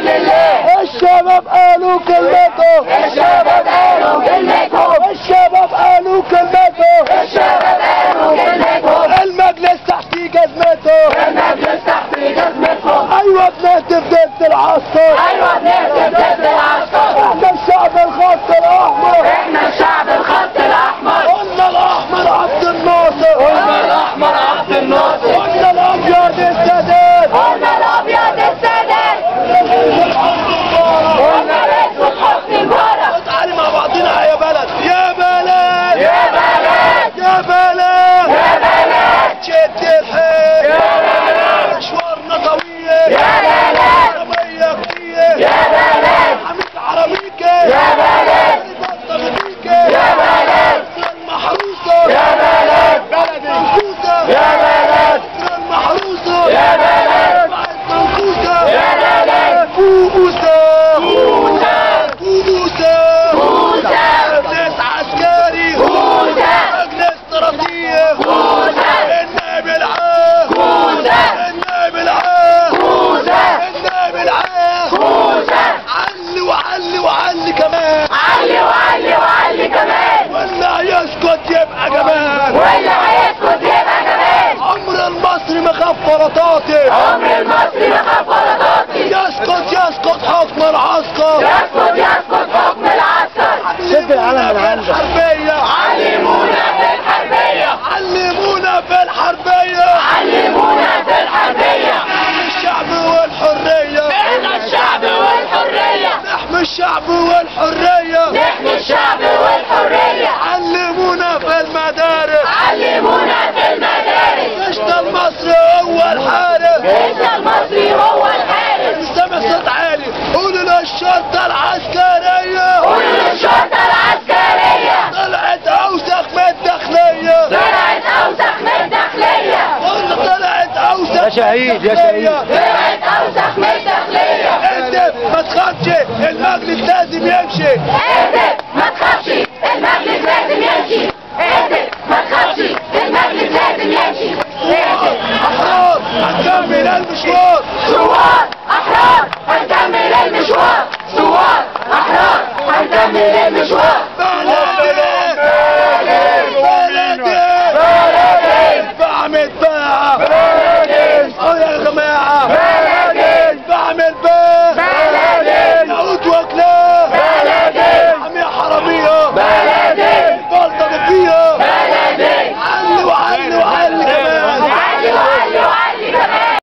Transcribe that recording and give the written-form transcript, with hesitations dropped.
لله. الشباب قالوا كلمتهم. الشباب قالوا كلمتهم. الشباب قالوا كلمتهم. الشباب قالوا كلمتهم. المجلس تحت جزمتهم. المجلس تحت جزمتهم. ايوه بنهتف ضد العسكر. ايوه بنهتف ضد العسكر. احنا الشعب الخط الاحمر. احنا الشعب الخط الاحمر. قلنا الاحمر عبد الناصر. قلنا الاحمر عبد الناصر. قلنا الابيض السادات. قلنا الابيض السادات. قلنا الاسود حسني مبارك. تعالي مع بعضنا يا بلد يا بلد يا بلد يا بلد يا بلد شد الحيل يا بلد مشوارنا طويل يا بلد عربية كتير يا بلد حميد عربيكة يا بلد يا بلد المحروسة يا بلد بلد منكوسة يا بلد المحروسة يا بلد منكوسة يا بلد فوقوسة فوزة فوقوسة فوزة مجلس عسكري فوزة مجلس استراتيجي فوزة النائب العام فوزة النائب العام فوزة النائب العام فوزة علي وعلي وعلي كمان علي وعلي وعلي كمان. ولا يسكت يبقى جبان واللي هيسكت يبقى كمان. عمر المصري ما خاف فرطاتي عمر المصري ما خاف فرطاتي. يسقط حكم العسكر يسقط حكم العسكر. شد العلم من عندك الحربية علمونا في الحربية. علمونا في الحربية علمونا في الحربية. نحمي الشعب والحرية احنا الشعب والحرية. نحمي الشعب والحرية نحمي الشعب والحرية. علمونا في المدارس علمونا في المدارس. جيشنا المصري هو الحارس جيشنا المصري هو الحارس. سامع صوت عالي قولوا للشرطة العسكرية قولوا للشرطة العسكرية. طلعت أوسخ من الداخلية طلعت أوسخ من الداخلية. قلنا طلعت أوسخ يا شهيد يا شهيد. طلعت أوسخ من الداخلية. انت ما تخافش المجلس لازم يمشي.